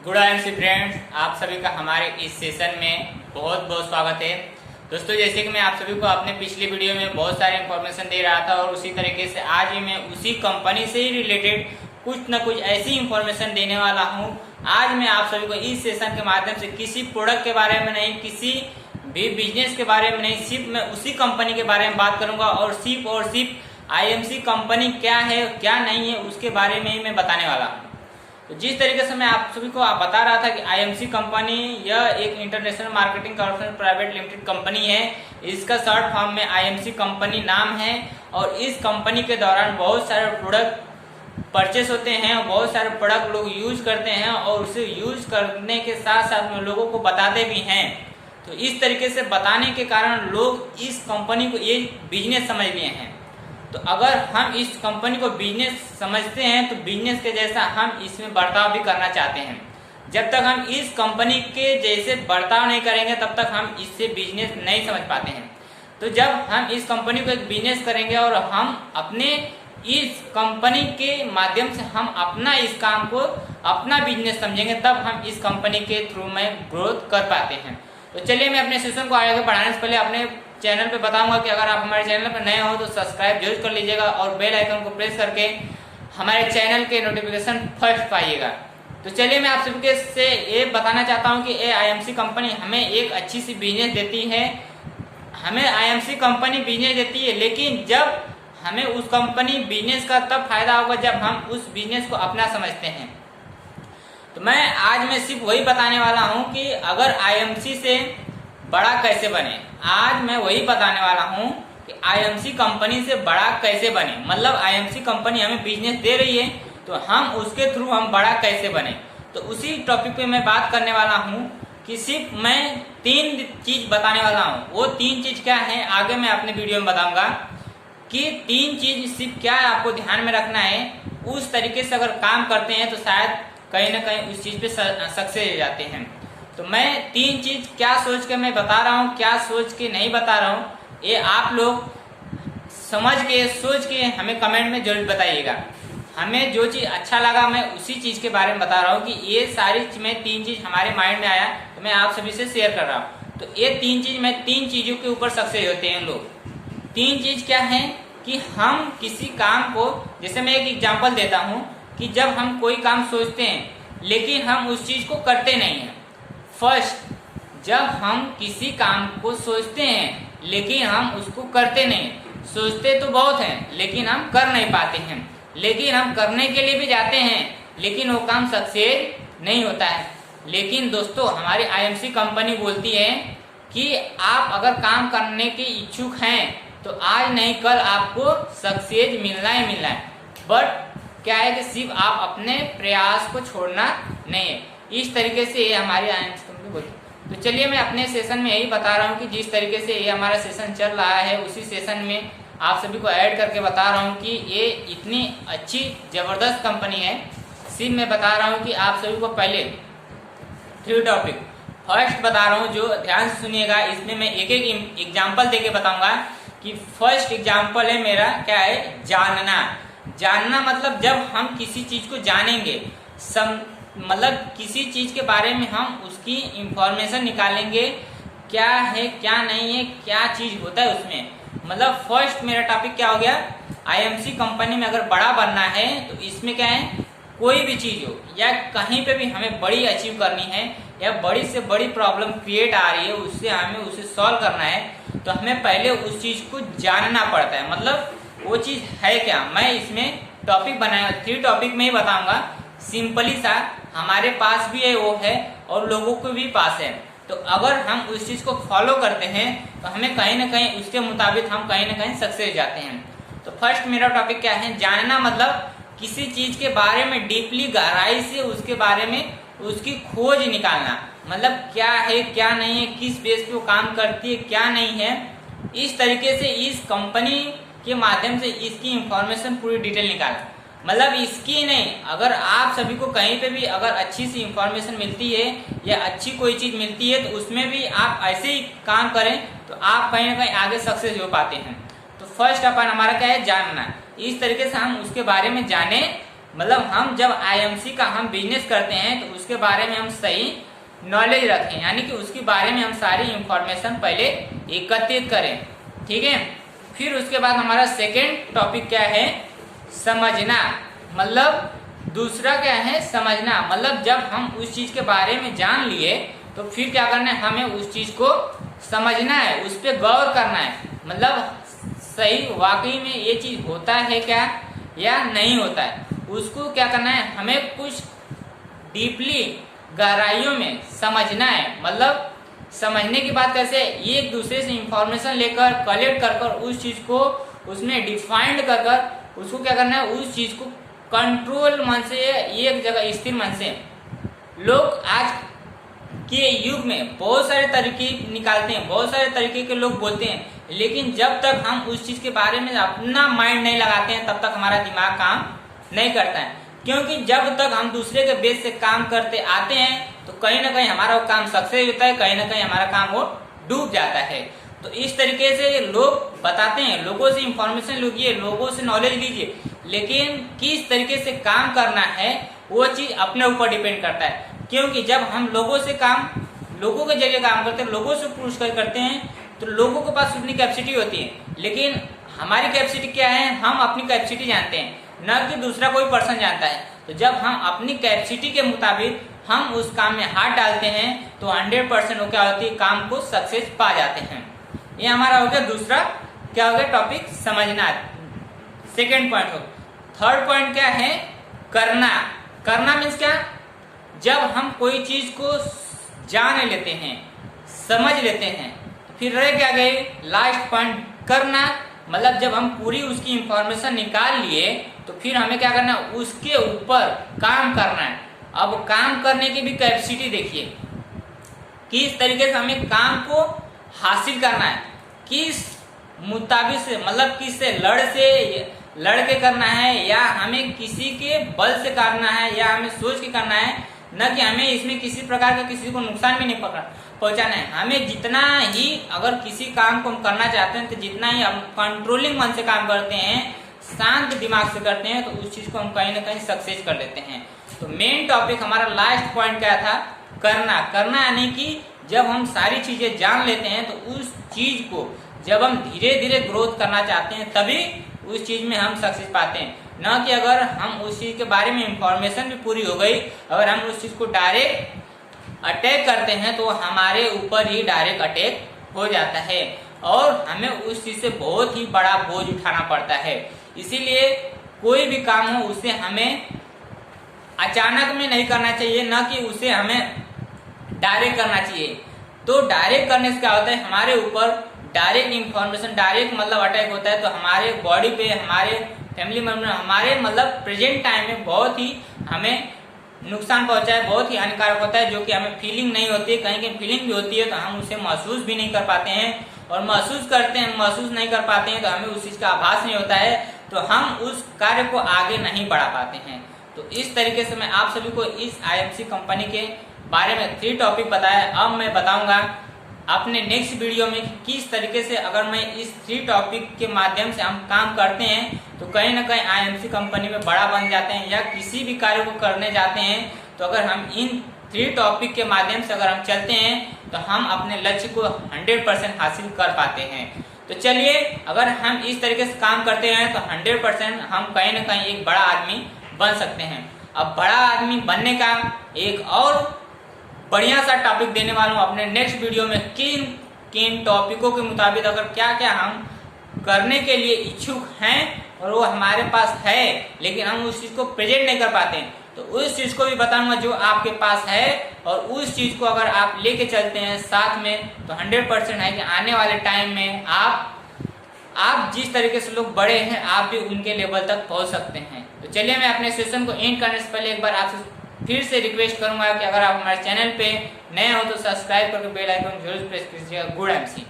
Good MC friends, आप सभी का हमारे इस सेशन में बहुत बहुत स्वागत है। दोस्तों, जैसे कि मैं आप सभी को अपने पिछली वीडियो में बहुत सारी इंफॉर्मेशन दे रहा था और उसी तरीके से आज भी मैं उसी कंपनी से ही रिलेटेड कुछ न कुछ ऐसी इंफॉर्मेशन देने वाला हूं। आज मैं आप सभी को इस सेशन के माध्यम से किसी प्रोडक्ट के बारे में नहीं, किसी भी बिजनेस के बारे में नहीं, सिर्फ मैं उसी कंपनी के बारे में बात करूंगा और सिर्फ आईएमसी कंपनी क्या है क्या नहीं है उसके बारे में ही मैं बताने वाला हूँ। तो जिस तरीके से मैं आप सभी को बता रहा था कि आईएमसी कंपनी यह एक international marketing corporation private limited company है। इसका शॉर्ट फॉर्म में आईएमसी कंपनी नाम है और इस कंपनी के दौरान बहुत सारे प्रोडक्ट परचेस होते हैं और बहुत सारे प्रोडक्ट लोग यूज करते हैं और उसे यूज करने के साथ साथ में लोगों को बताते भी हैं। तो इस तरीके से बताने के कारण लोग इस कंपनी को ये बिजनेस समझ लिए हैं। तो अगर हम इस कंपनी को बिजनेस समझते हैं तो बिजनेस के जैसा हम इसमें बर्ताव भी करना चाहते हैं। जब तक हम इस कंपनी के जैसे बर्ताव नहीं करेंगे तब तक हम इससे बिजनेस नहीं समझ पाते हैं। तो जब हम इस कंपनी को एक बिजनेस करेंगे और हम अपने इस कंपनी के माध्यम से हम अपना इस काम को अपना बिजनेस समझेंगे, तब हम इस कंपनी के थ्रू में ग्रोथ कर पाते हैं। तो चलिए, मैं अपने सेशन को आगे बढ़ाने से पहले अपने चैनल पे बताऊंगा कि अगर आप हमारे चैनल पर नए हो तो सब्सक्राइब जरूर कर लीजिएगा और बेल आइकन को प्रेस करके हमारे चैनल के नोटिफिकेशन फर्स्ट पाइएगा। तो चलिए, मैं आप सभी से ये बताना चाहता हूँ कि ये आईएमसी कंपनी हमें एक अच्छी सी बिजनेस देती है। हमें आईएमसी कंपनी बिजनेस देती है, लेकिन जब हमें उस कंपनी बिजनेस का तब फायदा होगा जब हम उस बिजनेस को अपना समझते हैं। तो मैं सिर्फ वही बताने वाला हूँ कि अगर आईएमसी से बड़ा कैसे बने। आज मैं वही बताने वाला हूँ कि आईएमसी कंपनी से बड़ा कैसे बने। मतलब आईएमसी कंपनी हमें बिजनेस दे रही है तो हम उसके थ्रू हम बड़ा कैसे बने। तो उसी टॉपिक पे मैं बात करने वाला हूँ कि सिर्फ मैं 3 चीज बताने वाला हूँ। वो 3 चीज क्या है आगे मैं अपने वीडियो में बताऊंगा कि 3 चीज सिर्फ क्या आपको ध्यान में रखना है। उस तरीके से अगर काम करते हैं तो शायद कहीं ना कहीं उस चीज पे सक्सेस हो जाते हैं। तो मैं 3 चीज क्या सोच के मैं बता रहा हूँ, क्या सोच के नहीं बता रहा हूँ, ये आप लोग समझ के सोच के हमें कमेंट में जरूर बताइएगा। हमें जो चीज अच्छा लगा मैं उसी चीज के बारे में बता रहा हूँ कि ये सारी में 3 चीज हमारे माइंड में आया तो मैं आप सभी से शेयर कर रहा हूँ। तो ये 3 चीज में 3 चीजों के ऊपर सक्सेस होते हैं लोग। 3 चीज क्या है कि हम किसी काम को, जैसे मैं एक एग्जाम्पल देता हूँ कि जब हम कोई काम सोचते हैं लेकिन हम उस चीज को करते नहीं हैं। फर्स्ट, जब हम किसी काम को सोचते हैं लेकिन हम उसको करते नहीं, सोचते तो बहुत हैं लेकिन हम कर नहीं पाते हैं, लेकिन हम करने के लिए भी जाते हैं लेकिन वो काम सक्सेस नहीं होता है। लेकिन दोस्तों, हमारी आईएमसी कंपनी बोलती है कि आप अगर काम करने के इच्छुक हैं तो आज नहीं कल आपको सक्सेस मिलना ही मिलना है। बट क्या है कि सिर्फ आप अपने प्रयास को छोड़ना नहीं है। इस तरीके से ये हमारी आईएमसी कंपनी बोलती है। तो चलिए, मैं अपने सेशन में यही बता रहा हूँ कि जिस तरीके से ये हमारा सेशन चल रहा है उसी सेशन में आप सभी को ऐड करके बता रहा हूँ कि ये इतनी अच्छी जबरदस्त कंपनी है। सिर्फ मैं बता रहा हूँ कि आप सभी को पहले 3 टॉपिक फर्स्ट बता रहा हूँ, जो ध्यान से सुनिएगा। इसमें मैं एक एक एग्जाम्पल देके बताऊंगा कि फर्स्ट एग्जाम्पल है मेरा क्या है, जानना। जानना मतलब जब हम किसी चीज को जानेंगे, मतलब किसी चीज के बारे में हम उसकी इंफॉर्मेशन निकालेंगे, क्या है क्या नहीं है, क्या चीज होता है उसमें। मतलब फर्स्ट मेरा टॉपिक क्या हो गया, आईएमसी कंपनी में अगर बड़ा बनना है तो इसमें क्या है, कोई भी चीज हो या कहीं पे भी हमें बड़ी अचीव करनी है या बड़ी से बड़ी प्रॉब्लम क्रिएट आ रही है, उससे हमें उसे सॉल्व करना है तो हमें पहले उस चीज को जानना पड़ता है। मतलब वो चीज है क्या। मैं इसमें टॉपिक बनाया 3 टॉपिक में ही बताऊंगा। सिंपली सा हमारे पास भी है वो है और लोगों को भी पास है। तो अगर हम उस चीज को फॉलो करते हैं तो हमें कहीं ना कहीं उसके मुताबिक हम कहीं ना कहीं सक्सेस जाते हैं। तो फर्स्ट मेरा टॉपिक क्या है, जानना। मतलब किसी चीज के बारे में डीपली गहराई से उसके बारे में उसकी खोज निकालना। मतलब क्या है क्या नहीं है, किस बेस पे वो काम करती है क्या नहीं है। इस तरीके से इस कंपनी के माध्यम से इसकी इंफॉर्मेशन पूरी डिटेल निकालना। मतलब इसकी नहीं, अगर आप सभी को कहीं पे भी अगर अच्छी सी इंफॉर्मेशन मिलती है या अच्छी कोई चीज मिलती है तो उसमें भी आप ऐसे ही काम करें तो आप कहीं ना कहीं आगे सक्सेस हो पाते हैं। तो फर्स्ट अपन हमारा क्या है, जानना। इस तरीके से हम उसके बारे में जाने मतलब हम जब आईएमसी का हम बिजनेस करते हैं तो उसके बारे में हम सही नॉलेज रखें, यानी कि उसके बारे में हम सारी इंफॉर्मेशन पहले एकत्रित करें, ठीक है। फिर उसके बाद हमारा सेकेंड टॉपिक क्या है, समझना। मतलब दूसरा क्या है, समझना। मतलब जब हम उस चीज के बारे में जान लिए तो फिर क्या करना है, हमें उस चीज को समझना है, उस पर गौर करना है। मतलब सही वाकई में ये चीज होता है क्या या नहीं होता है, उसको क्या करना है, हमें कुछ डीपली गहराइयों में समझना है। मतलब समझने की बात कैसे, एक दूसरे से इंफॉर्मेशन लेकर कलेक्ट कर कर उस चीज को उसमें डिफाइंड कर कर उसको क्या करना है, उस चीज को कंट्रोल मन से, एक जगह स्थिर मन से। लोग आज के युग में बहुत सारे तरीके निकालते हैं, बहुत सारे तरीके के लोग बोलते हैं, लेकिन जब तक हम उस चीज के बारे में अपना माइंड नहीं लगाते हैं तब तक हमारा दिमाग काम नहीं करता है। क्योंकि जब तक हम दूसरे के बेस से काम करते आते हैं तो कहीं ना कहीं हमारा वो काम सक्सेस होता है, कहीं ना कहीं हमारा काम वो डूब जाता है। तो इस तरीके से लोग बताते हैं, लोगों से इंफॉर्मेशन लीजिए, लोगों से नॉलेज लीजिए, लेकिन किस तरीके से काम करना है वो चीज अपने ऊपर डिपेंड करता है। क्योंकि जब हम लोगों के जरिए काम करते हैं, लोगों से पूछ कर करते हैं, तो लोगों के पास उतनी कैपेसिटी होती है, लेकिन हमारी कैपेसिटी क्या है, हम अपनी कैपेसिटी जानते हैं, न कि दूसरा कोई पर्सन जानता है। तो जब हम अपनी कैपेसिटी के मुताबिक हम उस काम में हाथ डालते हैं तो 100% वो क्या होती है, काम को सक्सेस पा जाते हैं। ये हमारा हो गया दूसरा क्या हो गया टॉपिक, समझना। सेकेंड पॉइंट हो। थर्ड पॉइंट क्या है, करना। करना मीन्स क्या, जब हम कोई चीज को जान लेते हैं, समझ लेते हैं, फिर रह क्या गए लास्ट पॉइंट, करना। मतलब जब हम पूरी उसकी इंफॉर्मेशन निकाल लिए तो फिर हमें क्या करना है, उसके ऊपर काम करना है। अब काम करने की भी कैपेसिटी देखिए, किस तरीके से हमें काम को हासिल करना है, किस मुताबिक से, मतलब किस से लड़ के करना है, या हमें किसी के बल से करना है, या हमें सोच के करना है, न कि हमें इसमें किसी प्रकार का किसी को नुकसान भी नहीं पहुंचाना है। हमें जितना ही, अगर किसी काम को हम करना चाहते हैं तो जितना ही हम कंट्रोलिंग मन से काम करते हैं, शांत दिमाग से करते हैं, तो उस चीज को हम कहीं ना कहीं सक्सेस कर लेते हैं। तो मेन टॉपिक हमारा लास्ट पॉइंट क्या था, करना। करना यानी कि जब हम सारी चीजें जान लेते हैं तो उस चीज को जब हम धीरे धीरे ग्रोथ करना चाहते हैं तभी उस चीज में हम सक्सेस पाते हैं। न कि अगर हम उस चीज के बारे में इंफॉर्मेशन भी पूरी हो गई, अगर हम उस चीज को डायरेक्ट अटैक करते हैं तो हमारे ऊपर ही डायरेक्ट अटैक हो जाता है और हमें उस चीज से बहुत ही बड़ा बोझ उठाना पड़ता है। इसीलिए कोई भी काम हो उसे हमें अचानक में नहीं करना चाहिए, न कि उसे हमें डायरेक्ट करना चाहिए। तो डायरेक्ट करने से क्या होता है, हमारे ऊपर डायरेक्ट इंफॉर्मेशन, डायरेक्ट मतलब अटैक होता है, तो हमारे बॉडी पे, हमारे फैमिली मेंबर, हमारे मतलब प्रेजेंट टाइम में बहुत ही हमें नुकसान पहुंचा है, बहुत ही हानिकारक होता है, जो कि हमें फीलिंग नहीं होती है। कहीं कहीं फीलिंग भी होती है तो हम उसे महसूस भी नहीं कर पाते हैं, और महसूस नहीं कर पाते हैं तो हमें उस चीज का आभास नहीं होता है, तो हम उस कार्य को आगे नहीं बढ़ा पाते हैं। तो इस तरीके से मैं आप सभी को इस आईएमसी कंपनी के बारे में 3 टॉपिक बताया। अब मैं बताऊंगा अपने नेक्स्ट वीडियो में किस तरीके से अगर मैं इस 3 टॉपिक के माध्यम से हम काम करते हैं तो कहीं ना कहीं आईएमसी कंपनी में बड़ा बन जाते हैं, या किसी भी कार्य को करने जाते हैं तो अगर हम इन 3 टॉपिक के माध्यम से अगर हम चलते हैं तो हम अपने लक्ष्य को 100% हासिल कर पाते हैं। तो चलिए, अगर हम इस तरीके से काम करते हैं तो 100% हम कहीं ना कहीं एक बड़ा आदमी बन सकते हैं। अब बड़ा आदमी बनने का एक और बढ़िया सा टॉपिक देने वाला हूँ अपने नेक्स्ट वीडियो में, किन टॉपिकों के मुताबिक अगर क्या क्या हम करने के लिए इच्छुक हैं और वो हमारे पास है लेकिन हम उस चीज को प्रेजेंट नहीं कर पाते हैं, तो उस चीज को भी बताऊंगा जो आपके पास है, और उस चीज को अगर आप लेके चलते हैं साथ में तो 100% है कि आने वाले टाइम में आप जिस तरीके से लोग बड़े हैं आप भी उनके लेवल तक पहुंच सकते हैं। तो चलिए, मैं अपने सेशन को एंड करने से पहले एक बार आपसे फिर से रिक्वेस्ट करूंगा कि अगर आप हमारे चैनल पे नए हो तो सब्सक्राइब करके बेल आइकन जरूर प्रेस कीजिएगा। Good MC.